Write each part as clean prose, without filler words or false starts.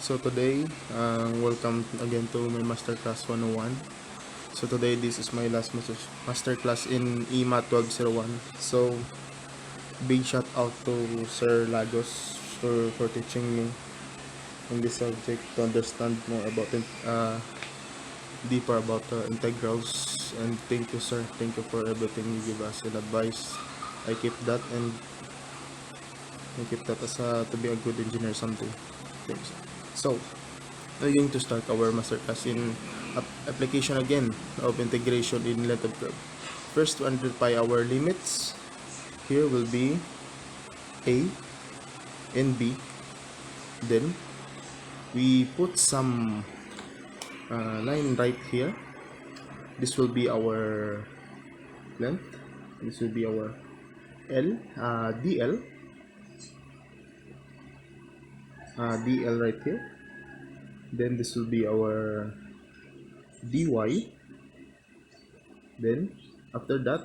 So today, welcome again to my Masterclass 101. So today, this is my last masterclass in EMA 1201. So big shout out to Sir Lagos for teaching me in this subject to understand more about it, deeper about integrals. And thank you, sir. Thank you for everything you give us and advice. I keep that and I keep that as to be a good engineer someday. Thanks. So we're going to start our masterclass in application again of integration in length of curve. First, to identify our limits, here will be A and B. Then we put some line right here. This will be our length. This will be our DL. DL right here. Then this will be our DY. Then after that,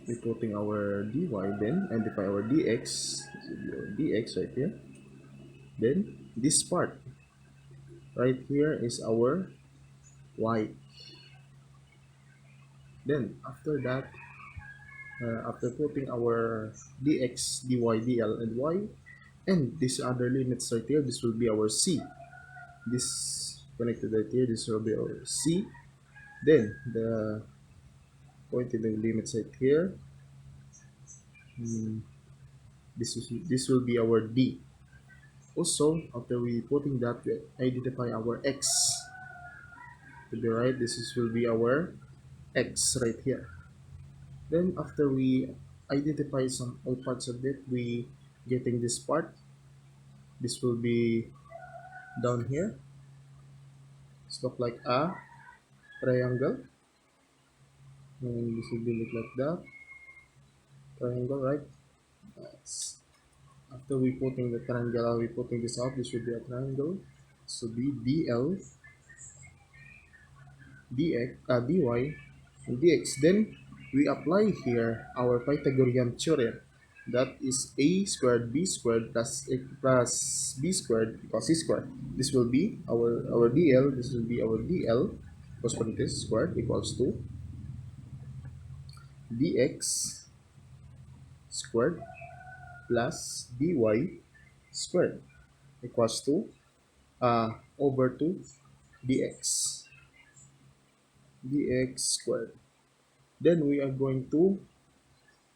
we're putting our dy, then identify our dx. This will be our dx right here. Then this part right here is our y. Then after that, after putting our dx, dy, dl, and y, and this other limits right here, this will be our c. This connected right here, this will be our c. Then the point in the limits right here, this will be our d. Also, after we putting that, we identify our x. To the right, will be our x right here. Then after we identify some all parts of it, we getting this part. This will be down here. It's look like a triangle. And this will be look like that. Triangle, right? Yes. After we putting the triangle, we putting this out. This will be a triangle. So be dl, dx, dy, and dx. Then we apply here our Pythagorean theorem. That is a squared b squared plus b squared equals c squared. This will be our dl. This will be our dl cos parenthesis squared equals to dx squared plus dy squared equals to over to dx squared. Then we are going to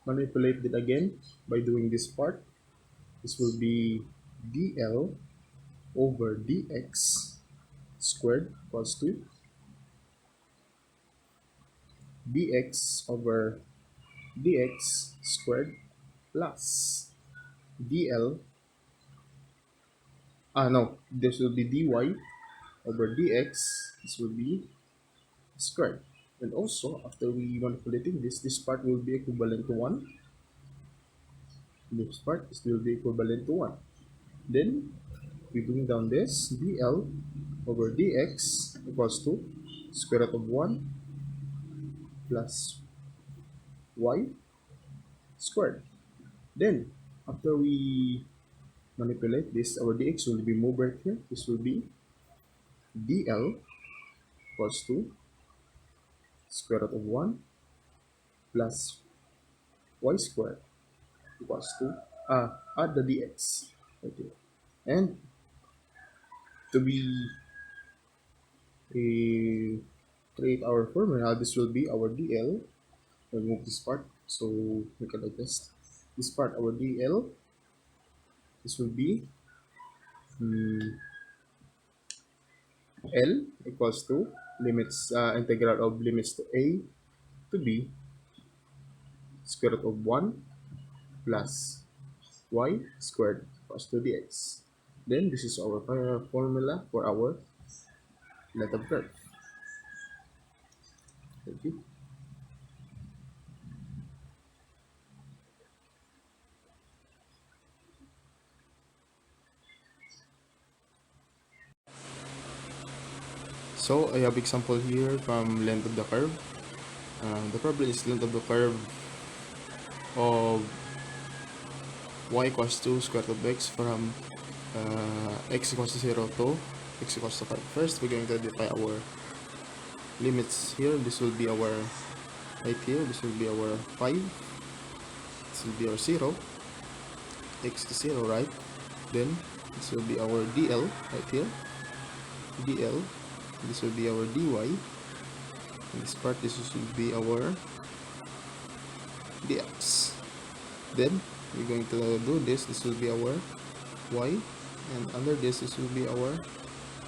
manipulate it again by doing this part. This will be dl over dx squared equals to dx over dx squared plus dl. No, this will be dy over dx. This will be squared. And also, after we manipulating this part will be equivalent to 1. This part will be equivalent to 1. Then, we bring down this dl over dx equals to square root of 1 plus y squared. Then, after we manipulate this, our dx will be moved right here. This will be dl equals to square root of 1 plus y squared equals to add the dx right here. And to be create our formula, this will be our dl. Remove this part so we can adjust this part. Our dl, this will be L equals to limits, integral of limits to a to b square root of 1 plus y squared equals to dx. Then this is our formula for our length of curve. Thank you. So I have example here from length of the curve. The problem is length of the curve of y equals to square root of x from x equals to 0 to x equals to 5. First, we're going to identify our limits here. This will be our right here. This will be our 5. This will be our 0. X to 0, right? Then this will be our dl right here. dl. This will be our dy. And this part, this will be our dx. Then we're going to do this. This will be our y, and under this will be our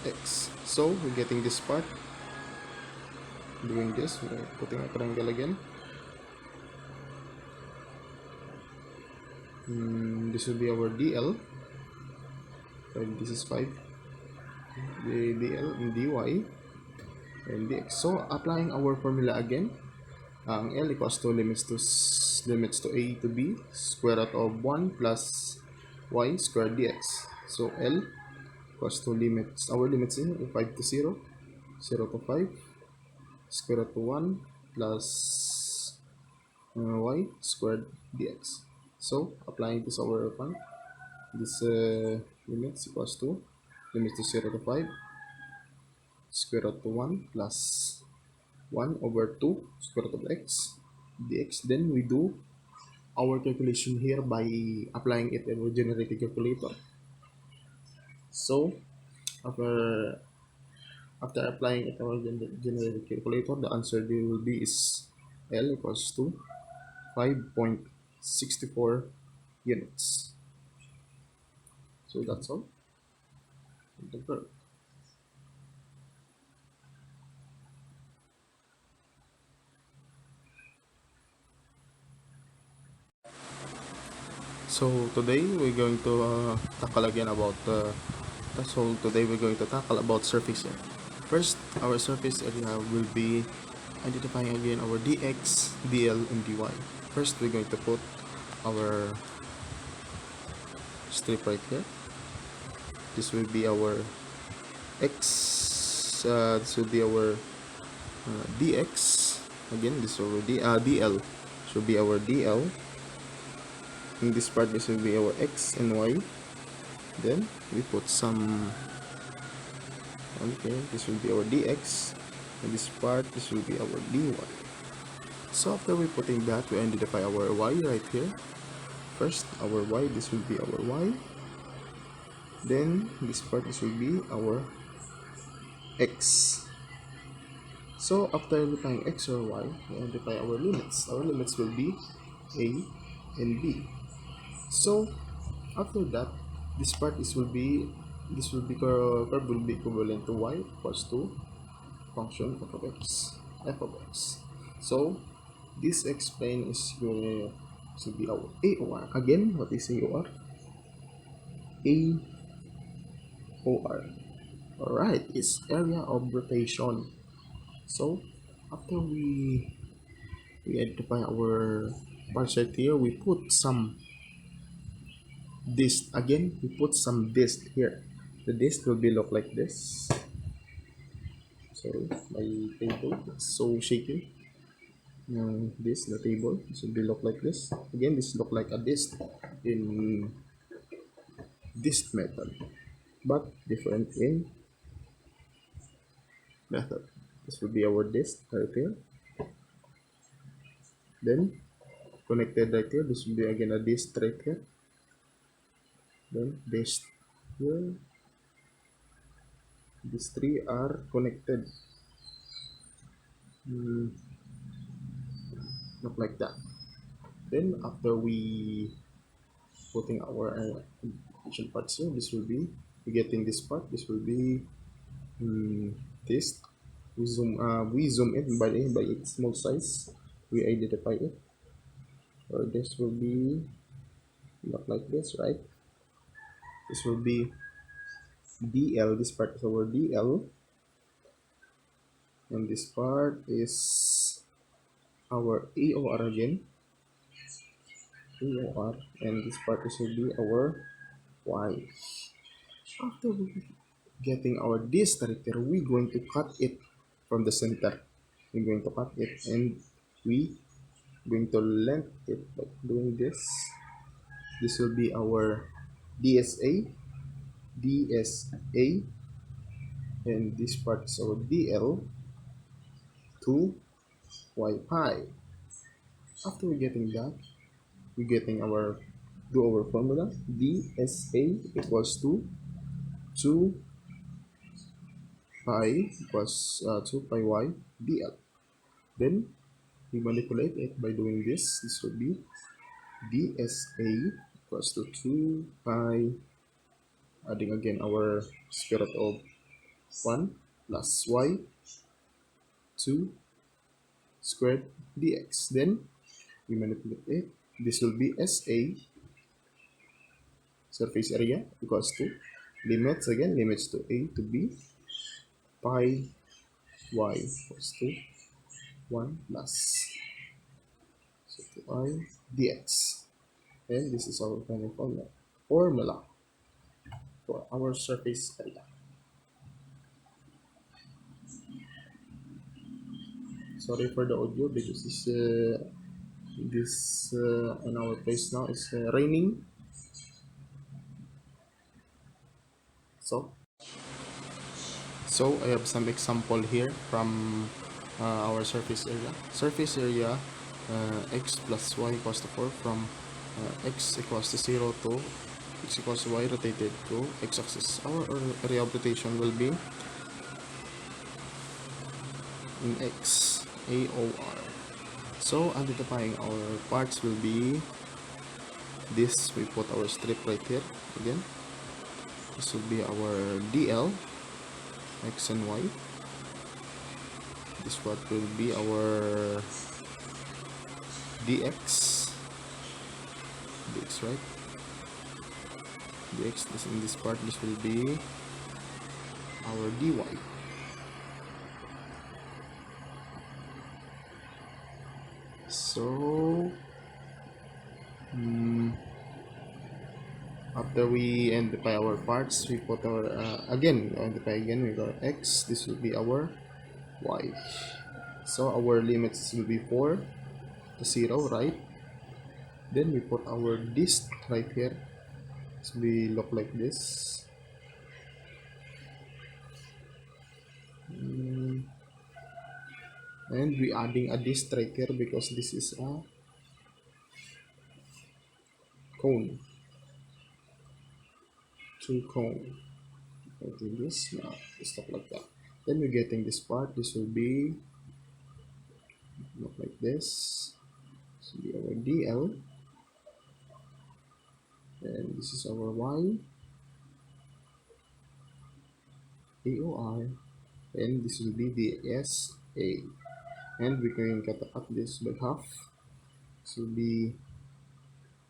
x. So we're getting this part. Doing this, we're putting a triangle again. This will be our dl. And this is 5. The dl and dy and dx. So applying our formula again, ang L equals to limits to a to b square root of 1 plus y squared dx. So L equals to limits, our limits in 5 to 0, 0 to 5, square root to 1 plus y squared dx. So applying this our one, this limits equals to limits to 0 to 5, square root to 1 plus 1 over 2 square root of x dx. Then we do our calculation here by applying it in our generated calculator. So after applying it in our generated calculator, the answer there will be is L equals to 5.64 units. So that's all. So today we're going to tackle again about so today we're going to tackle about surface area. First, our surface area will be identifying again our dx, dl, and dy. First, we're going to put our strip right here. This will be our x. This will be our dx. Again, this will be dl. Should be our dl. In this part, this will be our x and y. Then we put some. Okay, this will be our dx, and this part, this will be our dy. So after we putting that, we identify our y right here. First, our y, this will be our y. Then this part, this will be our x. So after identifying x or y, we identify our limits. Our limits will be a and b. So after that, this part, this will be curve will be equivalent to y equals to function f of x. So this explain is going to be our AOR. Again, what is AOR? AOR. Alright, it's area of rotation. So after we identify our parts right here, we put some disc. Again, we put some disc here. The disc will be look like this. Sorry, my table is so shaky. This, the table, this will be look like this. Again, this look like a disc in disc method, but different in method. This will be our disc right here. Then connected right here. This will be again a disc right here. Then disc here. These three are connected. Look like that. Then after we putting our addition parts here, this will be getting this part. This will be this. We zoom in by its small size. We identify it. Or this will be look like this, right? This will be DL. This part is our DL, and this part is our AOR again. AOR, and this part is will be our Y. After we getting our this character, we're going to cut it from the center. We're going to cut it, and we going to length it by doing this. This will be our DSA. DSA, and this part is our DL to Y pi. After we getting that, we getting our formula. DSA equals to 2 pi equals 2 pi y dl. Then we manipulate it by doing this. This would be DSA equals to 2 pi, adding again our square root of 1 plus y 2 squared dx. Then we manipulate it. This will be SA, surface area, equals to limits again, limits to a to b, pi y equals to 1 plus so 2i dx. And this is our final formula for our surface area. Sorry for the audio because this in our place now is raining. So I have some example here from our surface area. Surface area x plus y equals to 4 from x equals to 0 to x equals to y rotated to x-axis. Our area of rotation will be in x, AOR. So identifying our parts will be this. We put our strip right here again. This will be our DL, x and y. This part will be our dx, right? Dx, this in this part, this will be our dy. So after we identify our parts, we put our identify again with our x. This will be our y. So our limits will be 4 to 0, right? Then we put our disc right here. So we look like this. And we adding a disc right here because this is a cone. 2 cone. Putting this now, stuff like that. Then we're getting this part. This will be look like this. This will be our DL, and this is our Y, AOR, and this will be the SA. And we can cut up this by half. This will be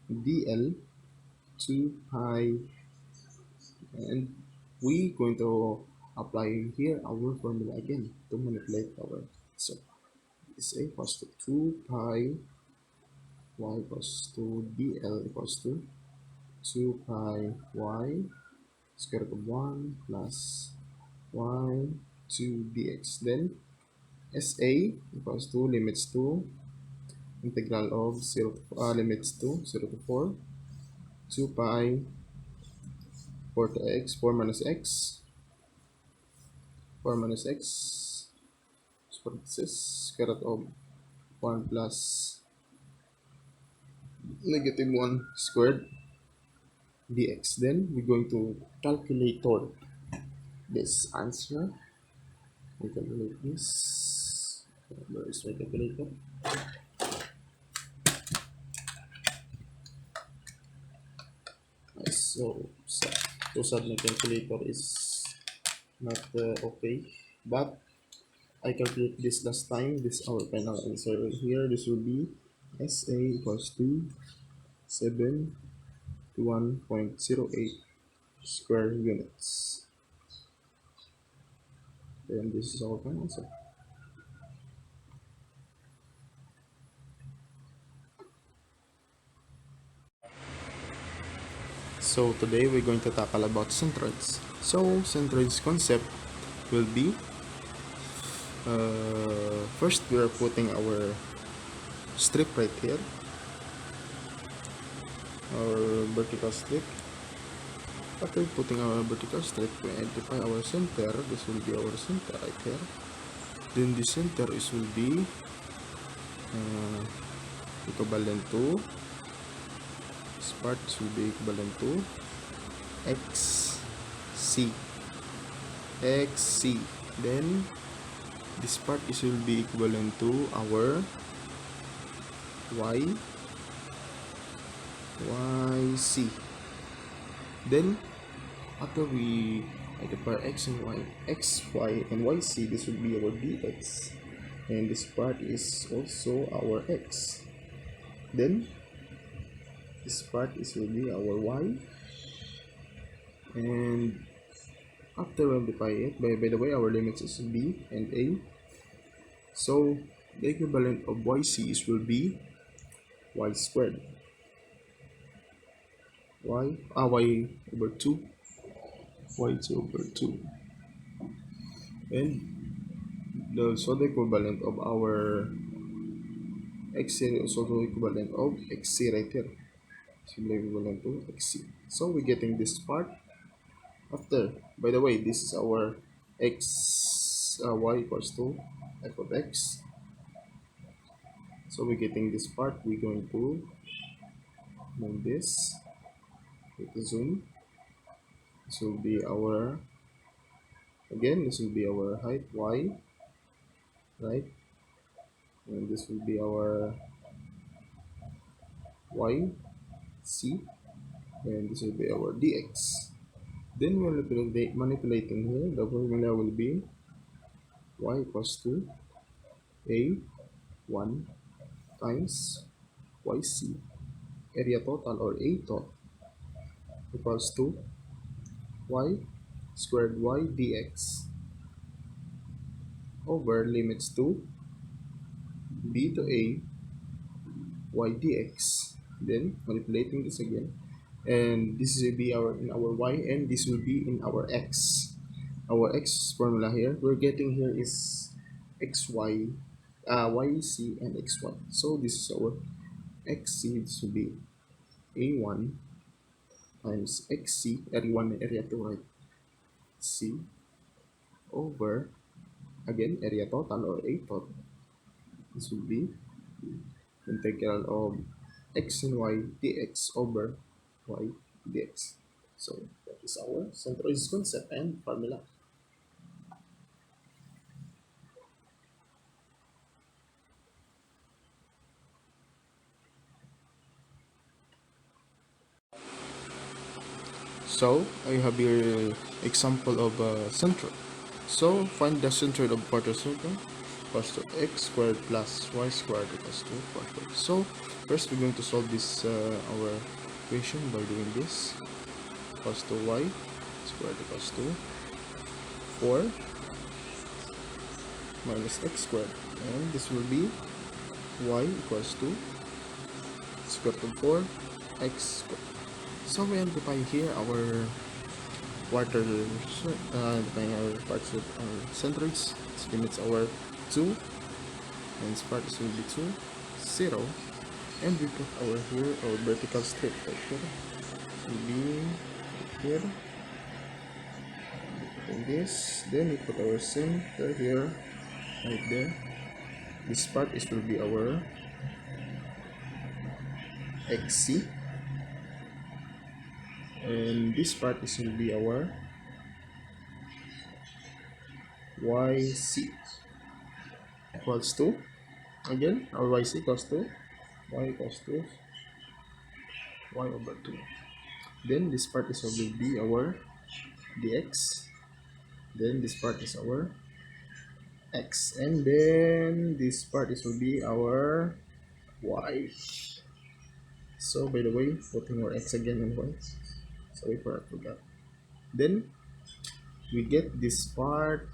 DL 2 pi, and we going to apply here our formula again to manipulate our. So this equals to 2 pi y equals to DL equals to 2 pi y square root of 1 plus y 2 dx. Then SA equals to limits to integral of 0 limits to 0 to 4 2 pi 4 to x 4 minus x 4 minus x square root of 1 plus negative 1 squared dx. Then we're going to calculate this answer. We calculate this. Where is my calculator? So sad my calculator is not okay, but I calculate this last time. This is our final answer right here. This will be SA equals to 721.08 square units. Then this is our final answer. So today we're going to tackle about centroids. So centroids concept will be first we are putting our strip right here, our vertical strip. After putting our vertical straight, we identify our center. This will be our center right here. Then the center is will be equivalent to, this part will be equivalent to xc. Then this part is will be equivalent to our yc. Then after we identify x and y, xy and yc, this will be our dx, and this part is also our x. Then this part is will be our y, and after we identify it, by the way, our limits is b and a. So the equivalent of yc is will be y squared, y over 2, y2 over 2, and the equivalent of our xc is also equivalent of xc right here. So equivalent to xc. So we're getting this part. After, by the way, this is our y equals to f of x. So we're getting this part. We're going to move this with the zoom. This will be our, again, this will be our height y, right? And this will be our y c, and this will be our dx. Then manipulating here, the formula will be y equals to a1 times yc, area total or a tot, equals to y squared y dx over limits to b to a y dx. Then manipulating this again, and this will be our in our y, and this will be in our x. Our x formula here we're getting here is xy, yc and xy. So this is our xc. This will be a1 times xc, area 1 and area 2, right? C over, again, area total or a tot. This will be integral of x and y dx over y dx. So that is our centroid concept and formula. So I have here example of a centroid. So find the centroid of quarter circle equals to x squared plus y squared equals to 4. So first we're going to solve this our equation by doing this. Equals to y squared equals to 4 minus x squared, and this will be y equals to square root of 4 x squared. So we identify here our quarter, our parts of our centroids. This limits our 2, and this part is will be 2, 0, and we put our here our vertical straight right here. Will be here, and this, then we put our center here, right there. This part is will be our xc, and this part is will be our yc equals to, again, our yc equals to y equals to y over 2. Then this part is will be our dx, then this part is our x, and then this part is will be our y. So by the way, putting our x again and y, sorry for I forgot. Then we get this part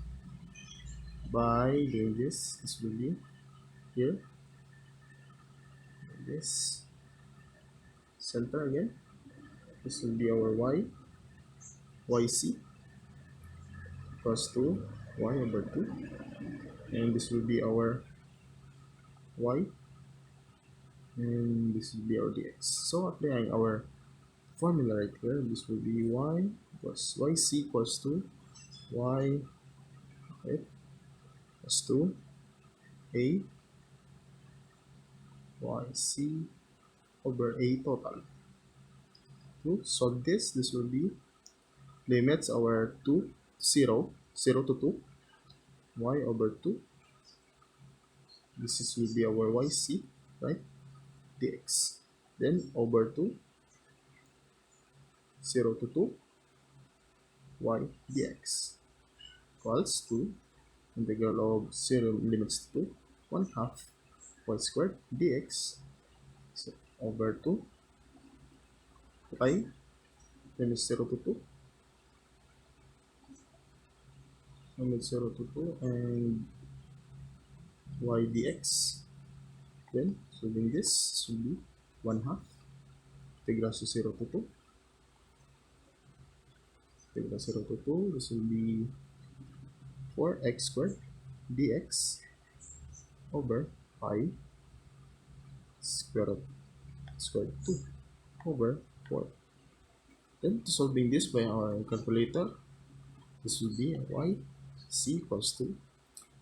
by doing this. This will be here, this center again. This will be our y, yc equals to y over 2, and this will be our y, and this will be our dx. So applying our formula right here. This will be y plus yc equals to y, right, plus 2 a yc over a total. To solve this, this will be limits our 2 0 0 to 2 y over 2. This is will be our yc, right, dx. Then over 2 0 to 2 y dx equals to integral of 0 limits to 1 half y squared dx, so over 2 y limits 0 to 2 limits 0 to 2 and y dx. Then solving this will be 1 half integral to 0 to 2 integral 0 to 2. This will be 4x squared dx over pi square root squared 2 over 4. Then to solving this by our calculator, this will be y c equals to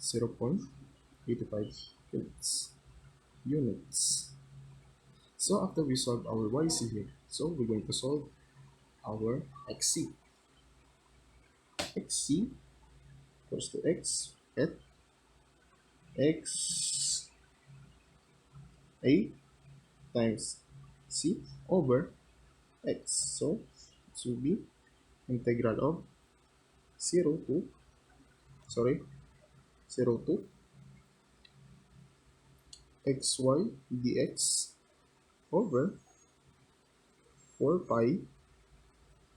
0.85 units. So after we solve our yc here, so we're going to solve our xc. xc equals to x at x a times c over x. So it will be integral of 0 to, sorry, 0 to xy dx over 4 pi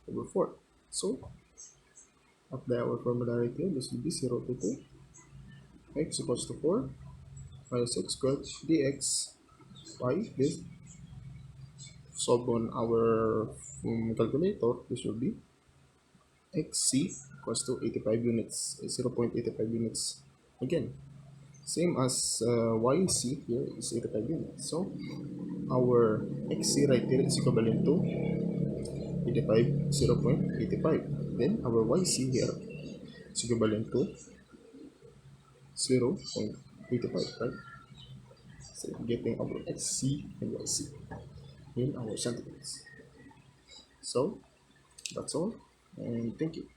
over 4. So apply our formula right here. This will be 0 to 2 x equals to 4 minus x squared dx by this. Solve on our calculator. This will be xc equals to 85 units, 0.85 units. Again, same as yc here is 85 units. So our xc right here is equivalent to 85, 0.85. Then our yc here is equivalent to 0.85, right? So getting our xc and yc in our centimeters. So that's all, and thank you.